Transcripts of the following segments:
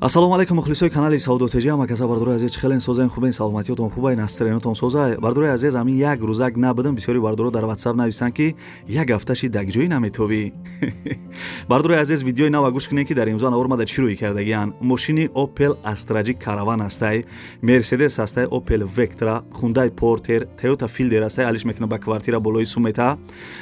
Ассалому алайкум мухлисои канали Саудотежия макаса бардурои азиз чихелен созаин хубен саломатиётон хубай настренотон созай бардурои азиз амин як рӯзак набудам бисёри бардуро дар WhatsApp нависанд ки як ҳафташи дагҷоӣ наметобӣ. Бардурои азиз видеои нава гӯш кунед ки дар имзо навормада чӣ рӯй кардагиянд. Мошини Opel Astra Caravan астай, Mercedes астай, Opel Vectra, Hyundai Porter, Toyota Fielder астай, алиш мекунад ба квартира болои Сумета.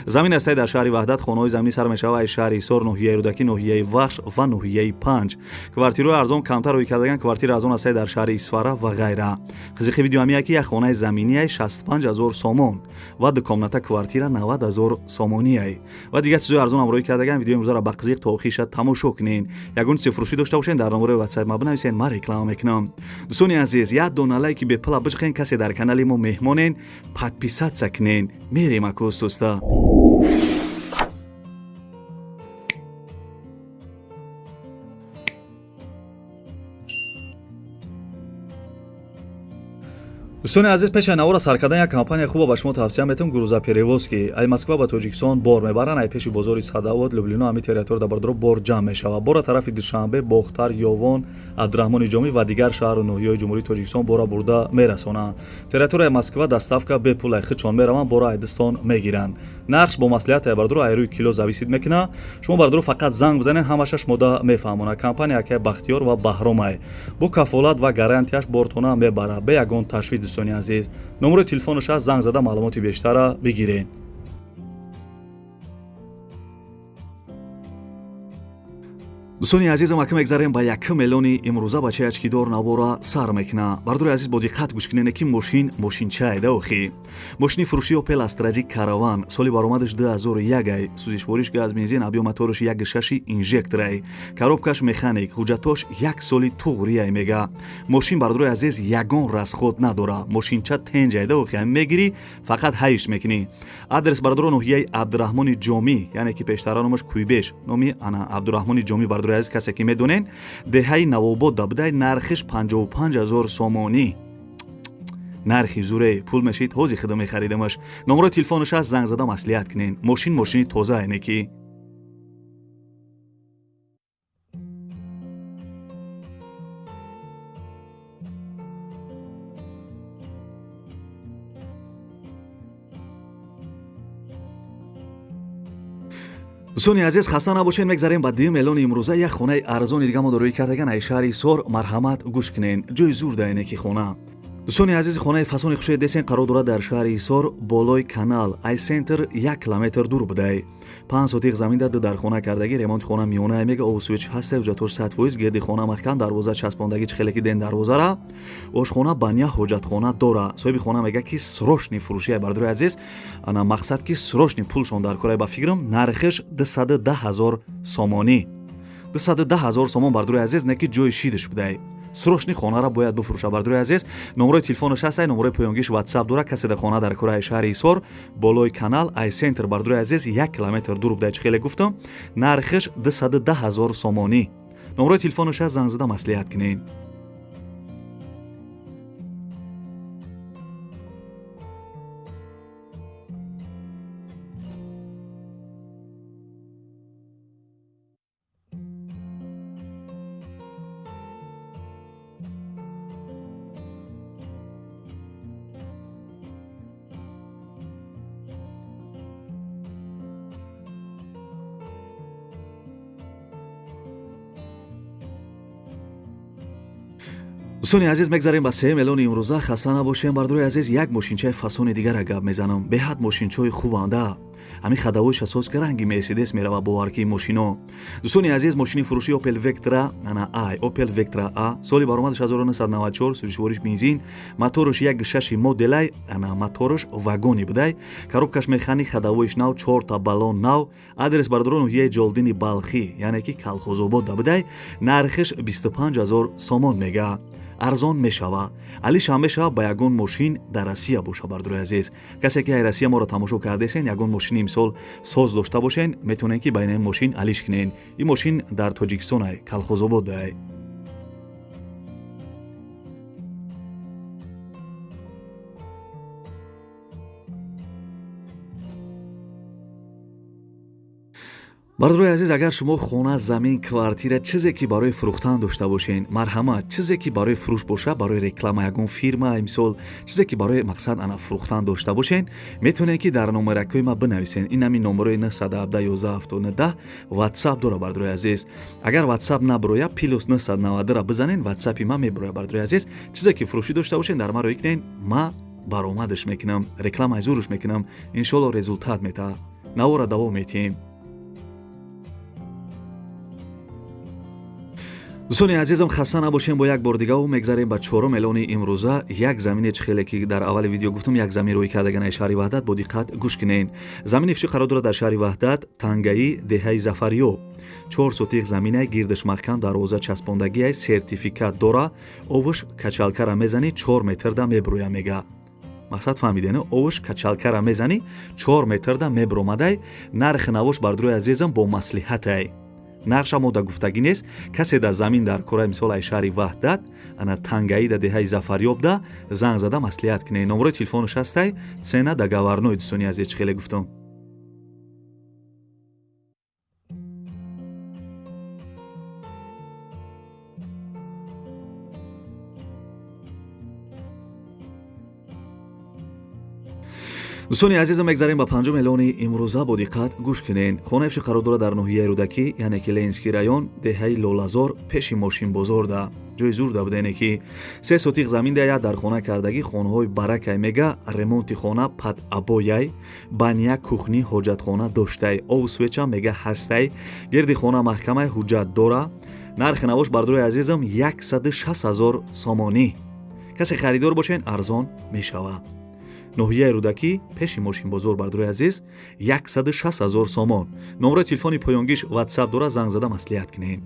Замин астай дар шаҳри Ваҳдат, хонаҳои заминӣ сар мешавад аз шаҳри Ҳисор, ноҳияи Рӯдакӣ, ноҳияи Вахш ва ноҳияи Панҷ. Квартираҳои арзон камтар рӯй кардаган квартира арзон астай дар шаҳри Исфара ва ғайра. Хизиқи видео ҳамия ки як хонаи заминияй 65000 сомон ва дукомната квартира 90000 сомонияй ва дигар чизои арзонам рӯй кардаган. Видеои имрӯзаро ба қизиқ то охириша тамошо кунед. Ягон чизи фурӯшӣ дошта бошен дар номерои WhatsApp ма бинависен, ман реклама мекунам. Дӯстони азиз, як дона лайки бепла бижиқен, касе дар канали мо меҳмонен, подписатсия кунен. Мерем акус дӯста. дӯстони азиз, пеши навора сар кардан як компания хуба ба шумо тавсия метавам. Грузоперевозки ай Москва ба Тоҷикистон бор мебаранд. Ай пеши бозори Садовод, Люблино ҳами территория дар бардро бор ҷамъ мешавад. Бора тарафи Душанбе, Бохтар, Ёвон, Абдурахмони Ҷомӣ ва дигар шаҳру ноҳияҳои Ҷумҳурии Тоҷикистон бора бурда мерасонанд. Территорияи Москва доставка бепул ай хичон мераванд, бора ай Дистон мегиранд. Нархш бо маслиҳати ай бардро ай рӯи кило зависид мекунад. Шумо бардро фақат занг бизанед, ҳамаша шумода мефаҳмонад. Компания яке Бахтиёр ва Баҳром ай. Бо кафолат ва гарантияш бортона мебарад бе ягон ташвиш. дӯстони азиз, номерои телефонаш аст, занг зада маълумоти бештара бигирен. дӯстони азизам, ака мегзарем ба 1 миллиони имрӯза бачаи ачкидор навора сар мекунад. Бардурои азиз, бо диққат гӯш кунед ки мошинчаеда охи. Мошини фурӯшии Opel Astra Caravan, соли баромадаш 2001 ай, сӯзишвориш газ бензин, объём мотораш 1.6 инжектор ай, коробкаш механик, ҳуҷҷатош 1 соли туғри ай мега. Мошин бардурои азиз ягон расход надора. Мошинча тенҷайда охи, мегири фақат ҳайш мекунӣ. Адрес бардуро ноҳияи Абдурахмони Ҷомӣ, яъне ки пештара номаш Кӯйбеш, номи ана Абдурахмони Ҷомӣ бардурои азиз касе ки медонен, деҳаи Навобод да будай, нархиш 55000 сомонӣ. нархи зуре пул мешид, ҳози худо мехаридамаш. номерои телефонаш аст, занг зада маслиҳат кунен. мошини тоза айне ки дӯстони азиз, хаста набошед. мегзарем ба 2 миллиони имрӯза. як хонаи арзони дига мо дороӣ кардаган ай шаҳри Ҳисор. марҳамат гӯш кунен, ҷои зур да айне ки хона. дӯстони азиз, хонаи фасони хушои десен қарор дорад дар шаҳри Ҳисор, болои канал. ай центр 1 километр дур будай. 5 сотиқ замин да дар хона кардагӣ, ремонти хона миёна ай мега, овсвич ҳаста, ҳуҷҷатош 100%, гирди хона маҳкам, дарвоза часпондагӣ чихеле ден дарвозара, ошхона баня, ҳоҷатхона дора. соҳиби хона мега ки срочни фурӯши ай бардурои азиз, ана мақсад ки срочни пулшон дар кор ай ба фикрам, нархиш 210000 сомонӣ. 210000 сомон бардурои азиз, не ки ҷои шидиш будай. срочни хонара бояд буфурӯша бардурои азиз. номерои телефонаш аст, ай номерои поёнгиш WhatsApp дора. касе да хона дар кораи шаҳри Ҳисор, болои канал, ай центр бардурои азиз, 1 километр дур будай. чӣ хеле гуфтам, нархиш 210000 сомонӣ. номерои телефонаш аст, занг зада маслиҳат кунен. дӯстони азиз, мегзарем ба 3 миллиони имрӯза. хаста набошем бардурои азиз, як мошинчаи фасони дигара гап мезанам. беҳад мошинчаи хубанда. ҳамин хадавои асос ки ранги Mercedes мерава боваркии мошино. дӯстони азиз, мошини фурӯшии Opel Vectra, ана ай, Opel Vectra A, соли баромадаш 1994, сӯзишвориш бензин, мотораш 1.6 модел ай, ана мотораш вагони будай, коробкаш механик, хадавоиш нав, 4 та баллон нав. адрес бардуро ноҳияи Ҷолдини Балхӣ, яъне ки Калхозобод да будай, нархиш 25000 сомон мега. арзон мешава. алиш ҳам мешава ба ягон мошин дар Россия боша бардурои азиз. касе ки ай Россия моро тамошо кардесен, ягон мошини мисол соз дошта бошен, метавонен ки ба ин мошин алиш кунен. ин мошин дар Тоҷикистон ай, Калхозобод ай. бардорои азиз, агар шумо хона, замин, квартира чизе ки барои фурӯхтан дошта бошен, марҳамат, чизе ки барои фурӯш боша, барои реклама, ягон фирма, мисол чизе ки барои мақсад ана фурӯхтан дошта бошен, метавонед ки дар номеракҳои ма бинависен. Ин ҳамин номерои 917 ватсап дора бардорои азиз. Агар ватсап набирояд, плюс 992 бизанен, ватсапи ма мебирояд бардорои азиз. Чизе ки фурӯшӣ дошта бошен, дар маро икнен, ма баромадаш мекунам, рекламаи зурш мекунам, иншоалло результат метаҳад. навора давом метиҳем. дӯстони азизам, хаста набошем. бо як бор дигаву мегзарем ба чорум эълони имрӯза. Як замине чхеле ки дар аввали видео гуфтам, як замин рӯй кардаганаи шаҳри Ваҳдат. бо диққат гӯш кунен. замини фишӣ қарор дорад дар шаҳри Ваҳдат, Тангаи, деҳаи Зафариёб. 4 сотиқ заминаи гирдаш маҳкам дарвоза часпондагияй сертификат дора. овуш качалкара мезани 4 метрда мебироя мега. мақсад фаҳмиден? овуш качалкара мезани 4 метрда мебиромадай. нархи навош бардорои азизам бо маслиҳатай. нарша мода гуфтагӣ нест. касе да замин дар кораи мисол ай шаҳри Ваҳдат, ана Тангаи да деҳаи Зафариёб да занг зада маслиҳат кунед. номерои телефонаш ҳастай цена да гаварной. дӯстони азиз, чӣ хеле гуфтам. дӯстони азизам, мегзарем ба панҷум эълони имрӯза. бо диққат гӯш кунен. хонаи фишӣ қарор дорад дар ноҳияи Рӯдакӣ, яъне ки Ленинский район, деҳаи Лолазор, пеши мошинбозор да. ҷои зур да будене ки 3 сотиқ замин да як дар хона кардагӣ, хонаҳои баракай мега, ремонти хона пад абояй, баня, кухни, ҳоҷатхона доштай, ову свеча мега ҳастай, гирди хона маҳкамай ҳуҷҷат дора. нархи навош бардорои азизам 160 000 сомонӣ. касе харидор бошен, арзон мешавад. ноҳияи Рӯдакӣ, пеши мошинбозор бардорои азиз, 160 000 сомон. номерои телефони поёнгиш ватсап дора, занг зада маслиҳат кунед.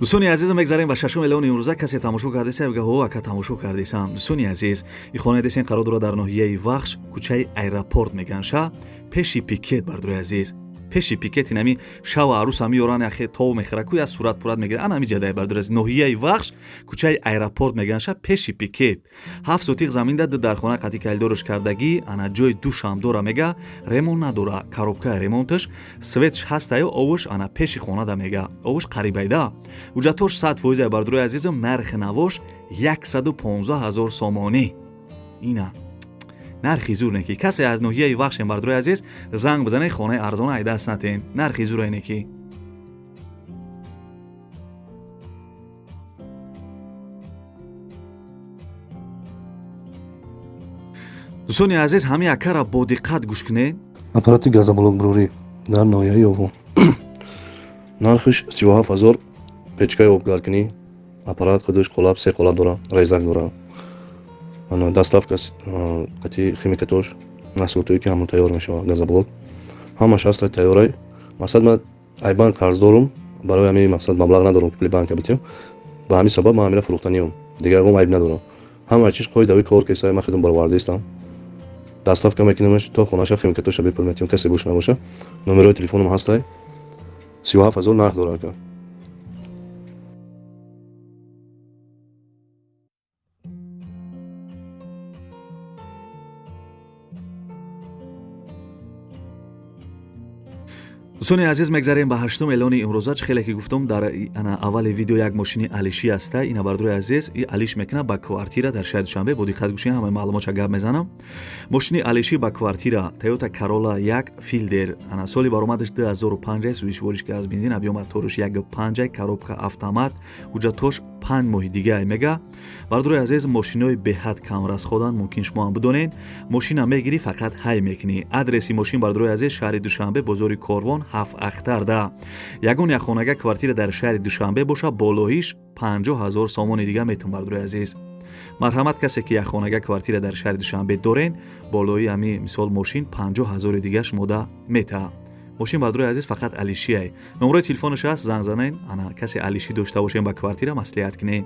дӯстони азизам, мегзарем ба шашум эълони имрӯза. касе тамошо кардесам? ҳо ака тамошо кардесам. дӯстони азиз, ин хонаи десен қарор дорад дар ноҳияи Вахш, кӯчаи аэропорт меганша, пеши пикет бардорои азиз. пеши пикет инами шава арӯс ҳами ёран яхе тов мехӯрад, ку я сурат пурат мегирад. ан ҳами ҷадаи бардорои азиз. ноҳияи Вахш, кӯчаи аэропорт меганша, пеши пикет. 7 сотиқ замин да дар хона қати калидораш кардагӣ, ана ҷои душам дора мега, ремонт надора. коробкаи ремонташ светш ҳастаю, овуш ана пеши хона да мега. овуш қарибайда. ҳуҷҷатош 100% бардорои азизам. нархи навош 115 000 сомонӣ. ина нархи зур не ки. касе аз ноҳияи Вахшем бардорои азиз, занг бизанед, хонаи арзона ай даст натен. нархи зур не ки. дӯстони азиз, ҳами акара бо диққат гӯш кунед. аппарати газоблокбурорӣ дар ноҳияи Ёвон. нархиш 37 000. печкаи обгаркунӣ, аппарат худаш қолаб, 3 қолаб дора, резак дора. ана доставка қати химикатош насотое ки ҳамон тайёр мешавад, газоблок ҳамаш ҳаста тайёрай. мақсад ман айбан қарз дорум, барои ҳамин мақсад маблағ надорум ки пули банка битем. ба ҳамин сабаб ман ҳамира фурӯхтаниём, дигар ҳам айб надорам. ҳама чиз қоидави кор кесаи ман худам баровардистам. доставка мекунамаш то хонаша, химикатоша бепул метиём, касе буш набоша. номерои телефонам ҳастай. 37 000 нарх дора ака. дӯстони азиз, мегзарем ба ҳаштум эълони имрӯза. чӣ хеле ки гуфтам дар ана аввали видео, як мошини алиши аста. ина бардорои азиз, и алиш мекуна ба квартира дар шаҳри Душанбе. бо диққат гӯш кунед, ҳамаи маълумотша гап мезанам. мошини алиши ба квартира, Toyota Corolla 1 Fielder, ана соли баромадаш 2005, сӯзишвориш ки аз бензин, объёма ториш 1.5, коробка автомат, ҳуҷҷатош 5 моҳи дига мега. бардорои азиз, мошинои беҳад камрасходанд. мумкин шумо ҳам бидонед. мошина мегирӣ, фақат ҳай мекунӣ. адреси мошин бардорои азиз, шаҳри Душанбе, бозори Корвон, 7 ахтарда. ягон як хонага квартира дар шаҳри Душанбе боша, болоиш 50 000 сомони дига метавон бардорои азиз. марҳамат, касе ки як хонага квартира дар шаҳри Душанбе дорен, болои ами мисол мошин 50 000 дига шумода метаҳад. мошин бардорои азиз фақат алишиай. номерои телефонаш аст, занг занен, ана касе алиши дошта бошен ба квартира маслиҳат кунед.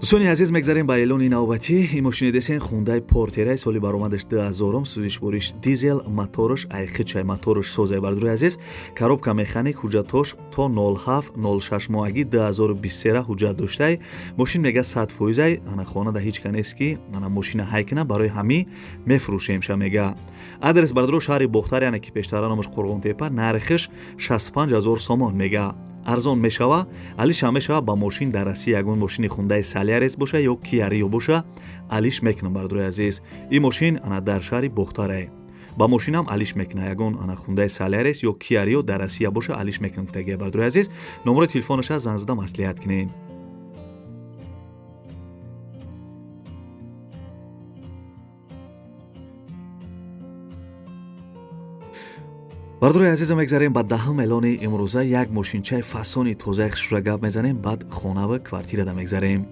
дӯстони азиз, мегзарем ба эълони навбатӣ. ин мошини десен хундай портера соли баромадаш 2000 сӯзишвориш дизел, мотораш айқичай, мотораш созай. Бардурои азиз, коробка механик, ҳуҷҷатош то 07-06 моҳагӣ 2023 ҳуҷҷат доштай. Мошин мега 100%ай, ана хона да ҳеҷ канест ки ана мошина ҳайкна барои ҳамӣ мефурӯшемша мега. Адрес бардуро шаҳри Бохтар, яъне ки пештара номаш Қурғонтепа, нархиш 65000 сомон мега. арзон мешава, алиш ҳам мешава ба мошин дар Россия ягон мошини хундай Солярис боша ё Kia Rio боша, алиш мекунам бардурои азиз. ин мошин ана дар шаҳри Бохтарай. ба мошинам алиш мекуна ягон ана хундай Солярис ё Kia Rio дар Россия боша, алиш мекунам гуфтагия бардурои азиз. номери телефонаша занг зада маслиҳат кунед. бардурои азизам, мегзарем ба даҳум эълони имрӯза. як мошинчаи фасони тозаи хушра гап мезанем, баъд хонава квартирада мегзарем.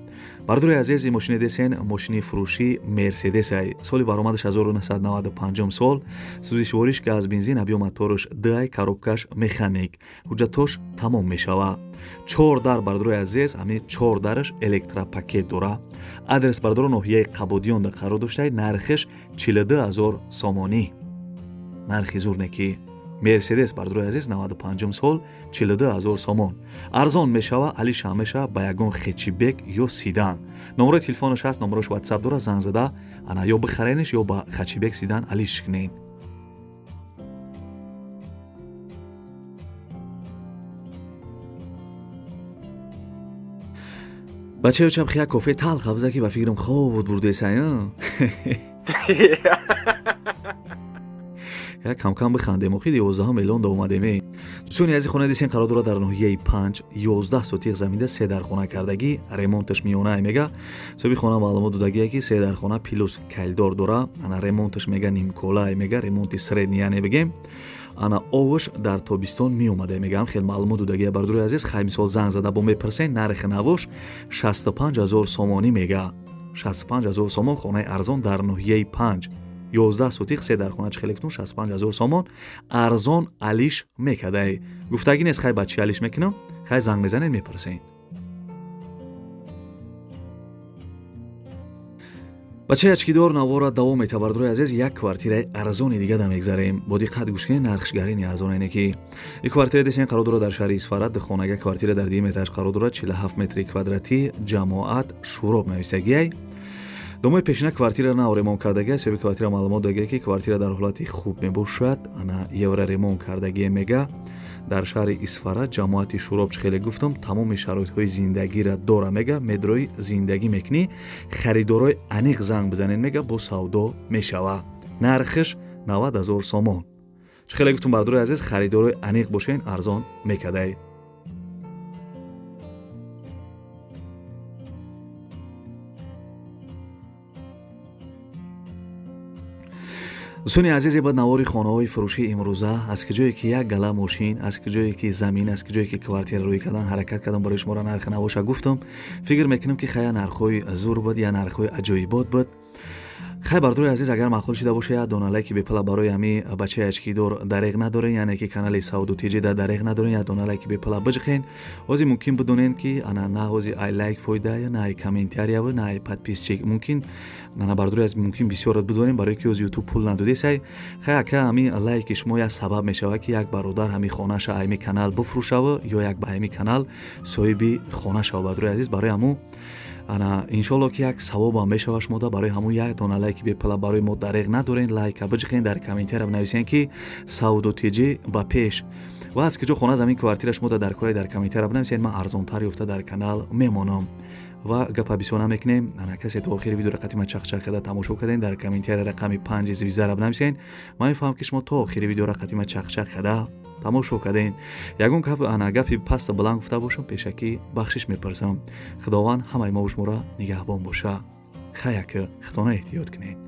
бардурои азиз, ин мошини десен мошини фурӯши Мерседесай. соли баромадаш 1995 сол. сӯзишвориш газ бензин, абё мотораш дай, коробкаш механик. ҳуҷҷатош тамом мешава. 4 дар бардурои азиз, ами 4 дараш электропакет дора. адрес бардуро ноҳияи Қабодиёнда қарор доштаи, нархиш 42000 сомонӣ. нархи зурнеки Мерседес бардурои азиз 95 сол 42000 сомон. арзон мешава, алиш ҳам мешава ба ягон хэтчбек ё седан. номери телефонаш ҳаст, номераш WhatsApp дора, занг зада ана ё бихарениш ё ба хэтчбек седан алиш кунед. бачаё чаб хия кофе талха биза ки ба фикрам хоб бурдесаё. як кам бихандем, охи 11 эълон да омадем. дӯстони азиз, хона десен қарор дора дар ноҳияи 5 11 сотиқ заминда 3 дар хона кардагӣ, ремонташ миёна мега. соҳиби хона маълумот додагие ки 3 дар хона плюс кайлдор дора, ана ремонташ мега нимкола мега, ремонти средни яъне бигем. ана овуш дар тобистон меомада мегам, хел маълумот додагие бардурои азиз. хай мисол занг зада бо мепарсен, нархи навуш 65000 сомонӣ мега. 65000 сомон хонаи арзон дар ноҳияи 5 11 сотиқ 3 дар хона чихелектун 65000 сомон. арзон алиш мекадай. гуфтагӣ нест хай ба чӣ алиш мекунам, хай занг мезанед мепарсен. бачаи ачкидор навора давом мета бардурои азиз. як квартираи арзони дига да мегзарем. бо диққат гӯш кунед, нархишгарини арзон айне ки ин квартира десен қарор дора дар шаҳри Исфарат. хонага квартира дар диаметраш қарор дора 47 метри квадратӣ, ҷамоат шуроб нависагиай. домои пешина квартира нав ремонт кардагиай. соҳиби квартира маълумот додагие ки квартира дар ҳолати хуб мебошад, ана евро ремонт кардагие мега. дар шаҳри Исфарат, ҷамоати шуроб чӣ хеле гуфтам, тамоми шароитҳои зиндагиро дора мега. медрои зиндагӣ мекунӣ, харидорои аниқ занг бизанед мега, бо савдо мешава. нархиш 90000 сомон. чӣ хеле гуфтам бардурои азиз, харидорои аниқ бошен, арзон мекадай. дӯстони азизе, ба навори хонаҳои фурӯшии имрӯза, аз киҷое ки як гала мошин, аз киҷое ки замин, аз киҷое ки квартира рӯй кардан ҳаракат кардам, барои шуморо нархи навоша гуфтам. фикр мекунам ки хая нархҳои зур буд я нархҳои аҷоибот буд. хай бардурои азиз, агар маъқул шуда боша, як дона лайки бепала барои ҳами бачаи ачкидор дареғ надорен, яъне ки канали Сауду Тиҷида дареғ надорен, як дона лайки бепала биҷиқен. ҳозир мумкин бидонен ки ана на ҳозир ай лайк фоида я на ай комментария на ай подписчик мумкин ана бардурои аз мумкин бисёрат бидонен, барои ки ҳозир ютуб пул надодесай. хай ака ҳами лайки шумо як сабаб мешава ки як бародар ҳами хонаша айми канал буфрӯшава ё як ба айми канал соҳиби хона шава. бардурои азиз, барои ҳамун ана иншолло ки як савобам мешава шумода, барои ҳамун як дона лайки бепала барои мо дареғ надорен. лайка биҷиқен, дар комментария бинависен ки Сауду Тиҷи ба пеш. ва аз киҷо хона замин квартира шумода дар кораи дар комментария бинависен, ман арзонтар ёфта дар канал мемонам. ва гапа бисёр намекунем. ана касе то охири видео рақами чақчақ када тамошо карден, дар комментария рақами 5 звизара бинависен. ман мефаҳмам ки шумо то охири видео рақами чақчақ када тамошо карден. ягон гапи паста баланд гуфта бошам, пешакӣ бахшиш мепарсам. худованд ҳамаи мо шуморо нигаҳбон боша. хаяка хитона эҳтиёт кунед.